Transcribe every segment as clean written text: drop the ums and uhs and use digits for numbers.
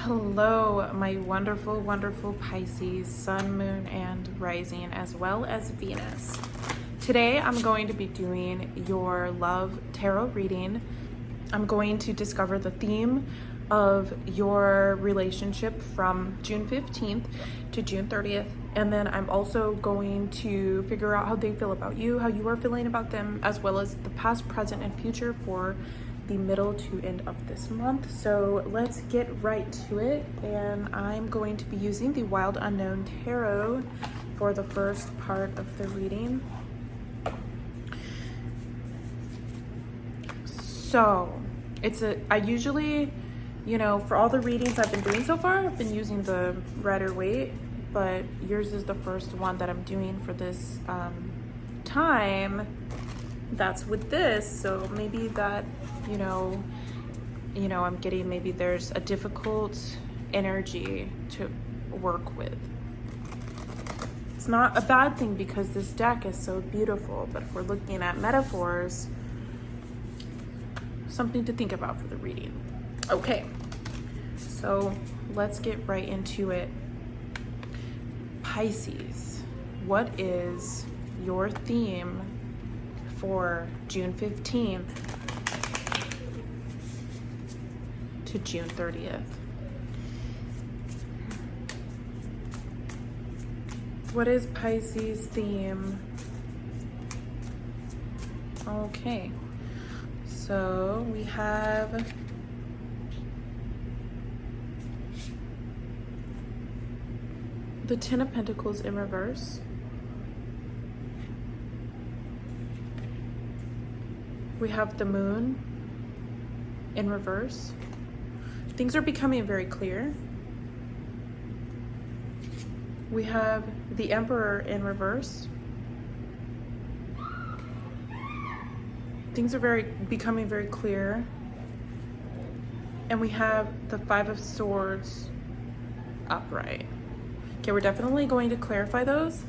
Hello, my wonderful, wonderful Pisces, Sun, Moon, and Rising, as well as Venus. Today, I'm going to be doing your love tarot reading. I'm going to discover the theme of your relationship from June 15th to June 30th. And then I'm also going to figure out how they feel about you, how you are feeling about them, as well as the past, present, and future for the middle to end of this month. So let's get right to it. And I'm going to be using the Wild Unknown Tarot for the first part of the reading. So I usually, for all the readings I've been doing so far, I've been using the Rider-Waite, but yours is the first one that I'm doing for this time that's with this. So maybe that, I'm getting, maybe there's a difficult energy to work with. It's not a bad thing because this deck is so beautiful, but if we're looking at metaphors, something to think about for the reading. Okay, so let's get right into it. Pisces, what is your theme for June 15th to June 30th? What is Pisces' theme? Okay, so we have the Ten of Pentacles in reverse. We have the Moon in reverse. Things are becoming very clear. We have the Emperor in reverse. Things are becoming very clear. And we have the Five of Swords upright. Okay, we're definitely going to clarify those.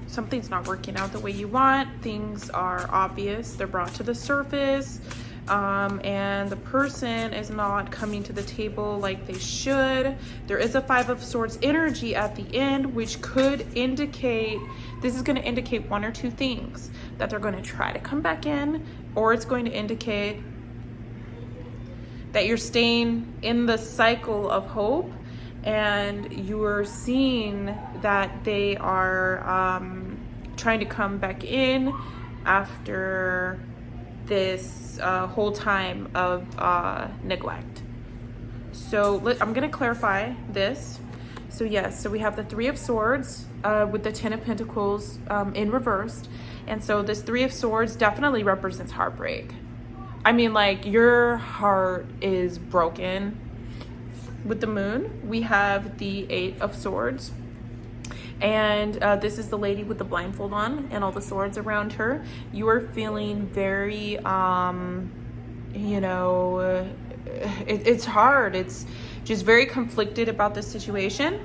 Something's not working out the way you want. Things are obvious. They're brought to the surface. And the person is not coming to the table like they should. There is a Five of Swords energy at the end, which could indicate, this is going to indicate one or two things: that they're going to try to come back in, or it's going to indicate that you're staying in the cycle of hope and you're seeing that they are trying to come back in after this whole time of neglect. So I'm going to clarify this. So yes, so we have the Three of Swords with the Ten of Pentacles in reversed. And so this Three of Swords definitely represents heartbreak. I mean, like, your heart is broken. With the Moon, we have the Eight of Swords. And this is the lady with the blindfold on and all the swords around her. You are feeling very, it's hard. It's just very conflicted about this situation.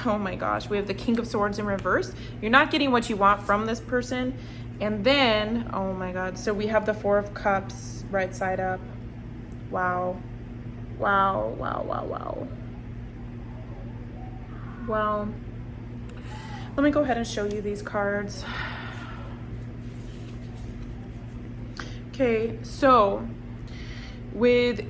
Oh my gosh, we have the King of Swords in reverse. You're not getting what you want from this person. And then, oh my God, so we have the Four of Cups right side up. Wow. Wow, wow, wow, wow. Well, let me go ahead and show you these cards. Okay, so with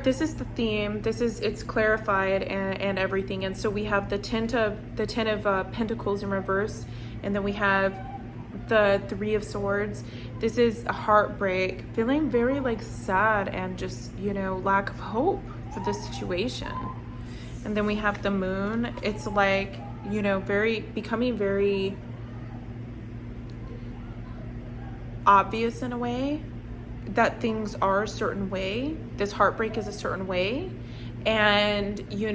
this is the theme. It's clarified and everything. And so we have the Ten of Pentacles in reverse, and then we have the Three of Swords. This is a heartbreak, feeling very sad and just, lack of hope for this situation. And then we have the Moon. It's like, becoming very obvious in a way that things are a certain way. This heartbreak is a certain way. And, you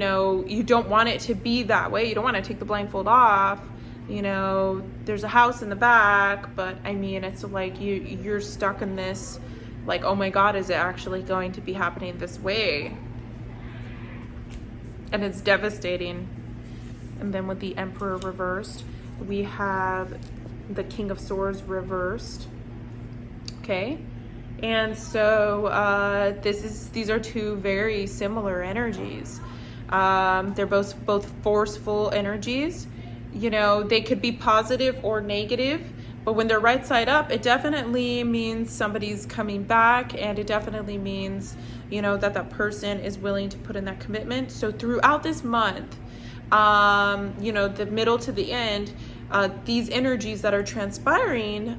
don't want it to be that way. You don't want to take the blindfold off. There's a house in the back, but I mean, it's like you're stuck in this, like, oh my God, is it actually going to be happening this way? And it's devastating. And then with the Emperor reversed, we have the King of Swords reversed. Okay, And so these are two very similar energies. They're both forceful energies. You know, they could be positive or negative, but when they're right side up, it definitely means somebody's coming back, and it definitely means, you know, that person is willing to put in that commitment. So throughout this month, you know, the middle to the end, these energies that are transpiring,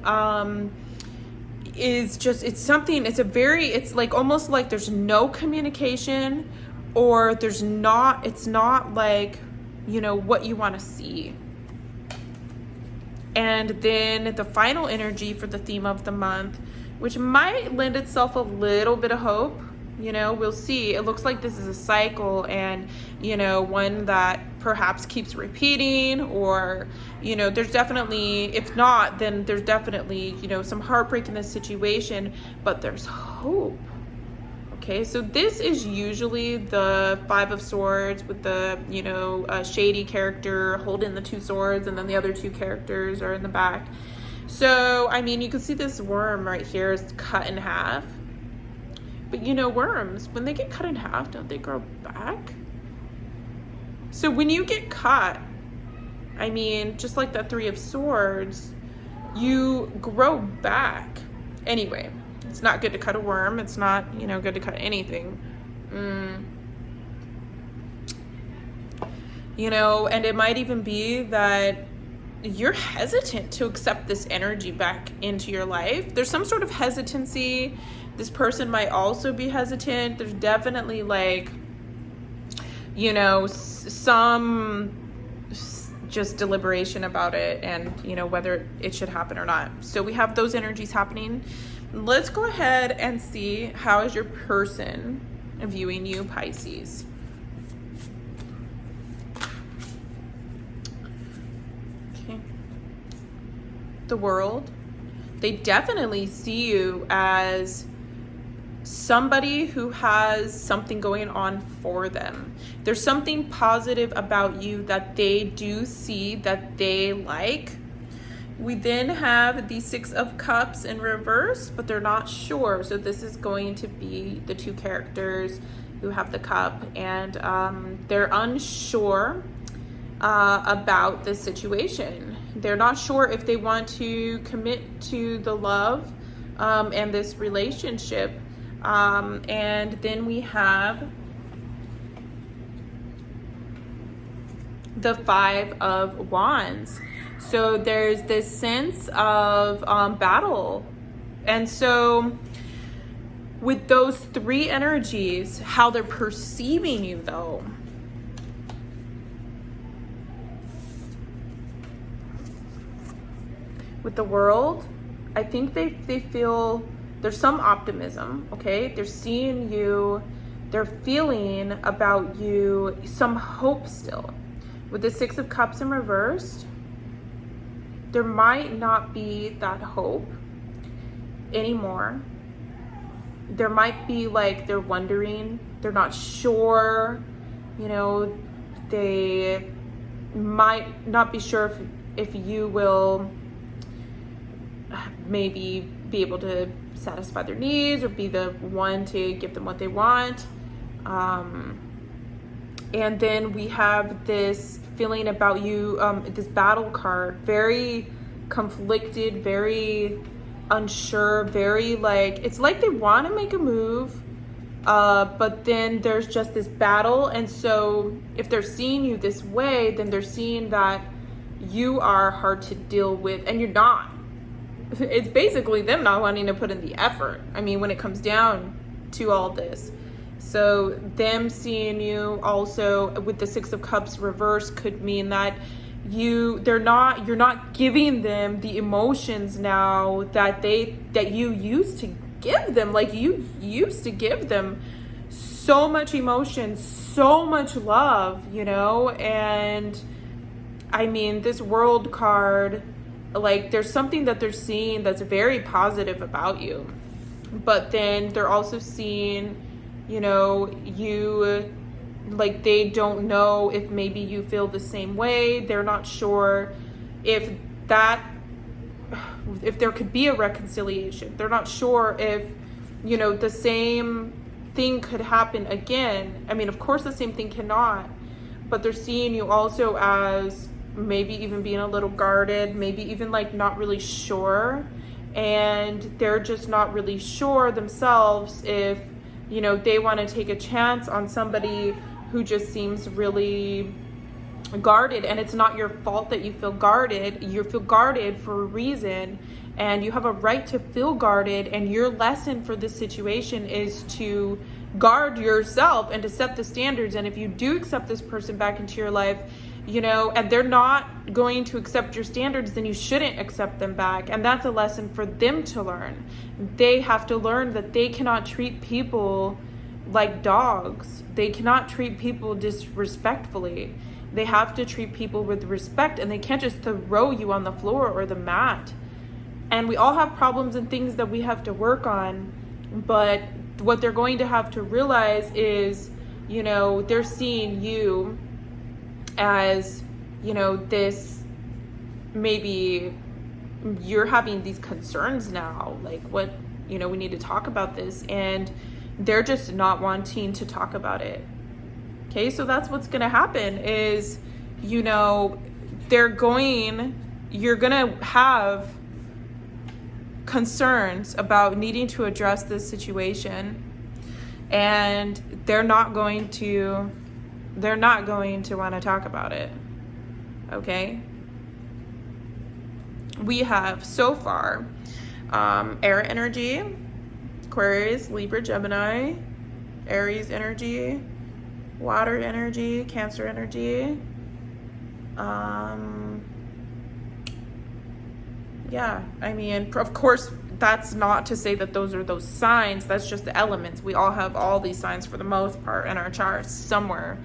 is just, it's like almost like there's no communication, or it's not like, you know, what you want to see. And then the final energy for the theme of the month, which might lend itself a little bit of hope, you know, we'll see. It looks like this is a cycle, and, you know, one that perhaps keeps repeating, or, you know, there's definitely, if not, then there's definitely, you know, some heartbreak in this situation, but there's hope. Okay, so this is usually the Five of Swords with the, you know, shady character holding the two swords, and then the other two characters are in the back. So, I mean, you can see this worm right here is cut in half. But, you know, worms, when they get cut in half, don't they grow back? So when you get cut, I mean, just like that Three of Swords, you grow back. Anyway, it's not good to cut a worm. It's not, you know, good to cut anything. You know, and it might even be that you're hesitant to accept this energy back into your life. There's some sort of hesitancy. This person might also be hesitant. There's definitely, like, you know, some just deliberation about it, and, you know, whether it should happen or not. So we have those energies happening. Let's go ahead and see, how is your person viewing you, Pisces? Okay. The World. They definitely see you as somebody who has something going on for them. There's something positive about you that they do see, that they like. We then have the Six of Cups in reverse, but they're not sure. So this is going to be the two characters who have the cup, and they're unsure about this situation. They're not sure if they want to commit to the love and this relationship. And then we have the Five of Wands. So there's this sense of battle. And so with those three energies, how they're perceiving you, though. With the World, I think they feel there's some optimism, okay? They're seeing you, they're feeling about you, some hope still. With the Six of Cups in reversed, there might not be that hope anymore. There might be, like, they're wondering, they're not sure, you know, they might not be sure if you will maybe be able to satisfy their needs or be the one to give them what they want. And then we have this feeling about you, this battle card, very conflicted, very unsure, very, like, it's like they want to make a move, but then there's just this battle. And so if they're seeing you this way, then they're seeing that you are hard to deal with, and you're not. It's basically them not wanting to put in the effort, I mean, when it comes down to all this. So them seeing you also with the Six of Cups reverse could mean that you're not giving them the emotions now that you used to give them. Like, you used to give them so much emotion, so much love, you know. And I mean, this World card, like, there's something that they're seeing that's very positive about you, but then they're also seeing, you know, you, like, they don't know if maybe you feel the same way. They're not sure if there could be a reconciliation. They're not sure if you know, the same thing could happen again. I mean, of course the same thing cannot, but they're seeing you also as maybe even being a little guarded, maybe even like not really sure, and they're just not really sure themselves if, you know, they want to take a chance on somebody who just seems really guarded. And it's not your fault that you feel guarded. You feel guarded for a reason, and you have a right to feel guarded, and your lesson for this situation is to guard yourself and to set the standards. And if you do accept this person back into your life, you know, and they're not going to accept your standards, then you shouldn't accept them back. And that's a lesson for them to learn. They have to learn that they cannot treat people like dogs. They cannot treat people disrespectfully. They have to treat people with respect, and they can't just throw you on the floor or the mat. And we all have problems and things that we have to work on, but what they're going to have to realize is, you know, they're seeing you as, you know, this, maybe you're having these concerns now, like, what, you know, we need to talk about this, and they're just not wanting to talk about it. Okay, so that's what's gonna happen is, you know, you're gonna have concerns about needing to address this situation, and they're not going to want to talk about it. Okay, we have so far air energy, Aquarius, Libra, Gemini, Aries energy, water energy, Cancer energy. Yeah, I mean, of course, that's not to say that those are those signs. That's just the elements. We all have all these signs for the most part in our charts somewhere.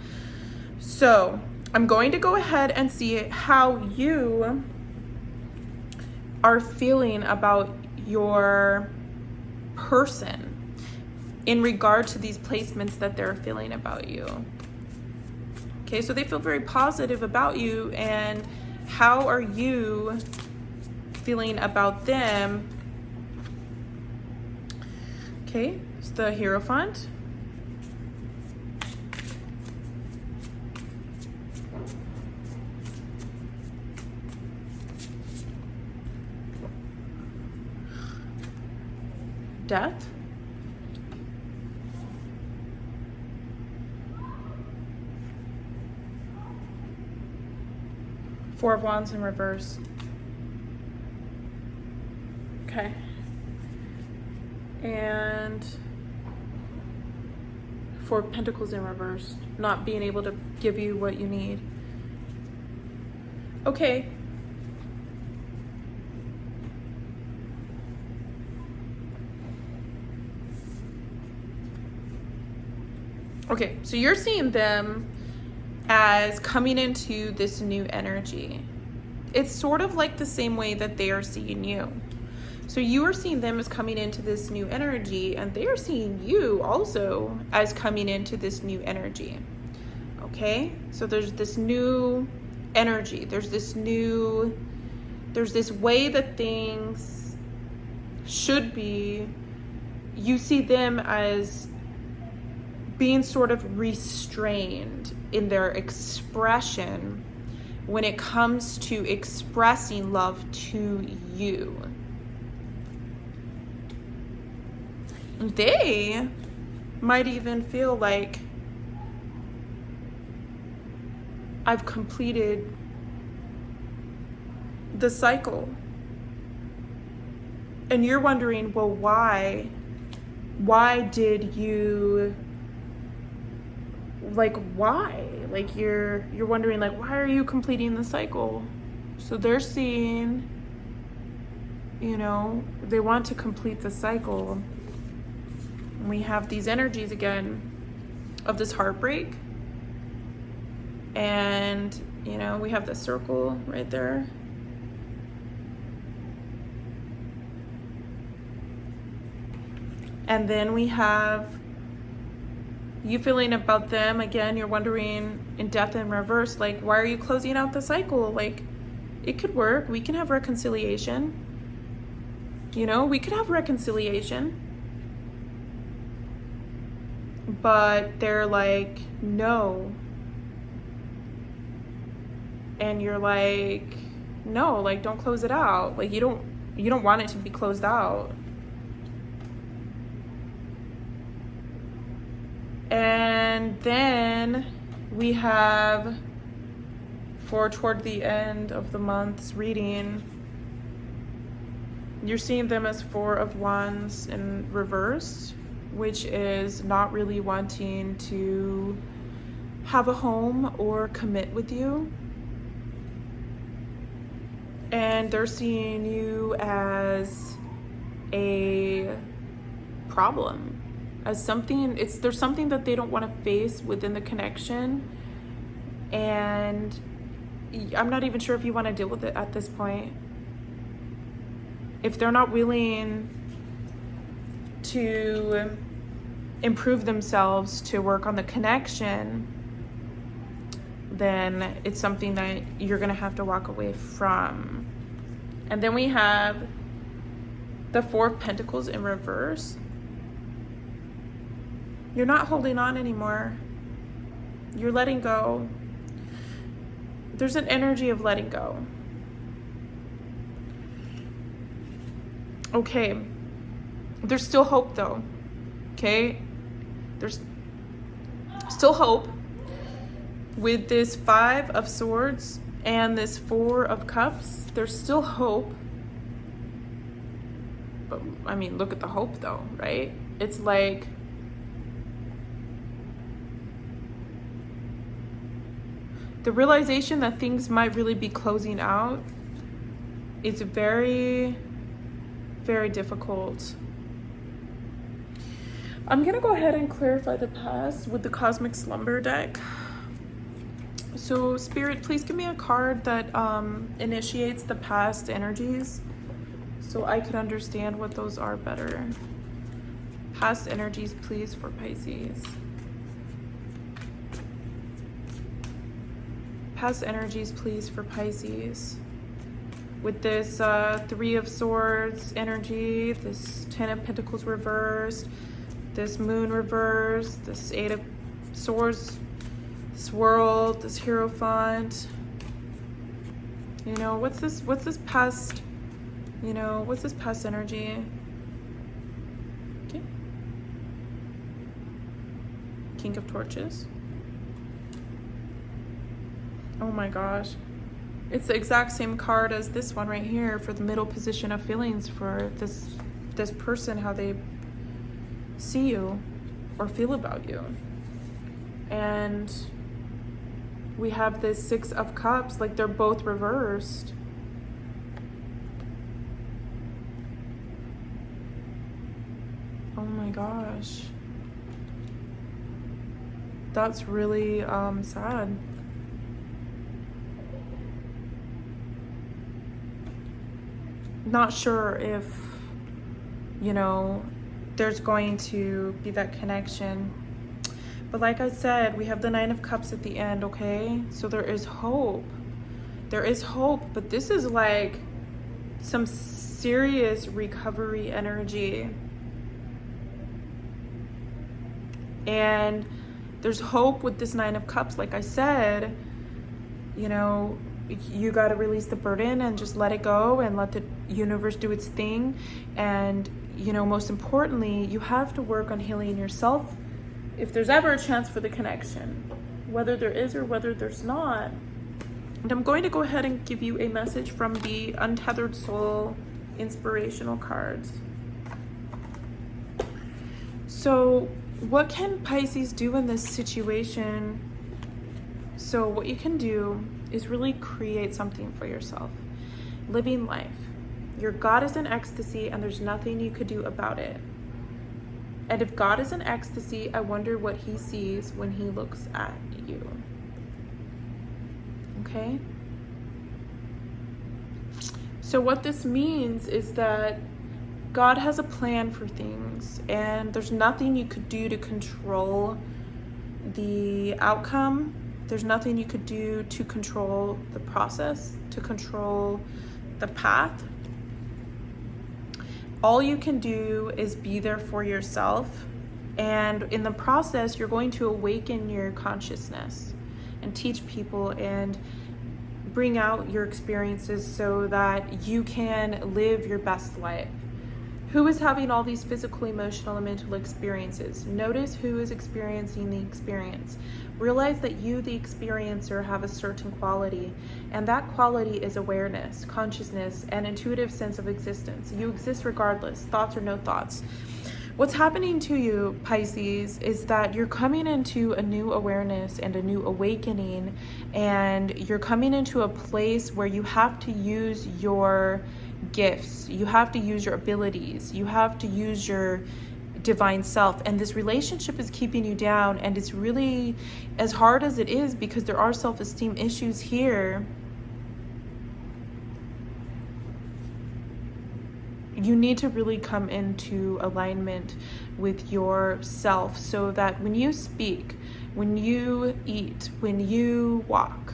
So I'm going to go ahead and see how you are feeling about your person in regard to these placements that they're feeling about you. Okay, so they feel very positive about you, and how are you feeling about them? Okay, it's the Hierophant. Death. Four of Wands in reverse. Okay. And Four of Pentacles in reverse. Not being able to give you what you need. Okay. Okay, so you're seeing them as coming into this new energy. It's sort of like the same way that they are seeing you. So you are seeing them as coming into this new energy, and they are seeing you also as coming into this new energy. Okay? So there's this new energy. There's this way that things should be. You see them as being sort of restrained in their expression when it comes to expressing love to you. They might even feel like, I've completed the cycle. And you're wondering, well, why? Why did you, like, why? Like, you're wondering, like, why are you completing the cycle? So they're seeing, you know, they want to complete the cycle. And we have these energies again of this heartbreak. And, you know, we have the circle right there. And then we have you feeling about them. Again, you're wondering in death in reverse, like, why are you closing out the cycle? Like, it could work. We can have reconciliation. You know, we could have reconciliation. but they're like, no. And you're like, no, like, don't close it out. Like, you don't want it to be closed out. And then we have, for toward the end of the month's reading, you're seeing them as Four of Wands in reverse, which is not really wanting to have a home or commit with you. And they're seeing you as a problem, as something, there's something that they don't want to face within the connection. And I'm not even sure if you want to deal with it at this point. If they're not willing to improve themselves to work on the connection, then it's something that you're going to have to walk away from. And then we have the Four of Pentacles in reverse. You're not holding on anymore. You're letting go. There's an energy of letting go. Okay. There's still hope though. Okay? There's still hope. With this Five of Swords and this Four of Cups, there's still hope. But I mean, look at the hope though, right? It's like, the realization that things might really be closing out is very, very difficult. I'm gonna go ahead and clarify the past with the Cosmic Slumber deck. So Spirit, please give me a card that initiates the past energies so I can understand what those are better. Past energies, please, for Pisces. Past energies, please, for Pisces. With this Three of Swords energy, this Ten of Pentacles reversed, this Moon reversed, this Eight of Swords swirled, this Hierophant. You know, what's this past, you know, what's this past energy? Okay. King of Torches. Oh my gosh. It's the exact same card as this one right here for the middle position of feelings for this person, how they see you or feel about you. And we have this Six of Cups, like they're both reversed. Oh my gosh. That's really sad. Not sure if, you know, there's going to be that connection. But like I said, we have the Nine of Cups at the end, okay? So there is hope. There is hope, but this is like some serious recovery energy. And there's hope with this Nine of Cups. Like I said, you know, you got to release the burden and just let it go and let the universe do its thing. And, you know, most importantly, you have to work on healing yourself if there's ever a chance for the connection, whether there is or whether there's not. And I'm going to go ahead and give you a message from the Untethered Soul inspirational cards. So what can Pisces do in this situation? So what you can do is really create something for yourself. Living life. Your God is in ecstasy and there's nothing you could do about it. And if God is in ecstasy, I wonder what he sees when he looks at you. Okay? So what this means is that God has a plan for things and there's nothing you could do to control the outcome. There's nothing you could do to control the process, to control the path. All you can do is be there for yourself And in the process, you're going to awaken your consciousness and teach people and bring out your experiences so that you can live your best life. Who is having all these physical, emotional, and mental experiences? Notice who is experiencing the experience. Realize that you, the experiencer, have a certain quality, and that quality is awareness, consciousness, and intuitive sense of existence. You exist regardless, thoughts or no thoughts. What's happening to you, Pisces, is that you're coming into a new awareness and a new awakening, and you're coming into a place where you have to use your gifts, you have to use your abilities, you have to use your divine self. And this relationship is keeping you down, and it's really, as hard as it is, because there are self-esteem issues here, you need to really come into alignment with yourself so that when you speak, when you eat, when you walk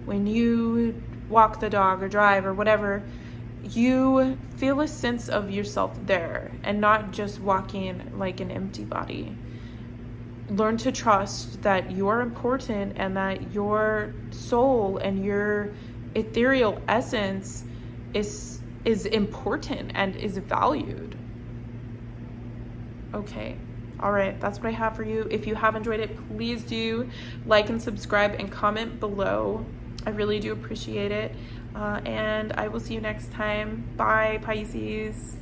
the dog or drive or whatever, you feel a sense of yourself there and not just walking like an empty body. Learn to trust that you're important and that your soul and your ethereal essence is important and is valued. Okay. All right. That's what I have for you. If you have enjoyed it, please do like and subscribe and comment below. I really do appreciate it. And I will see you next time. Bye, Pisces.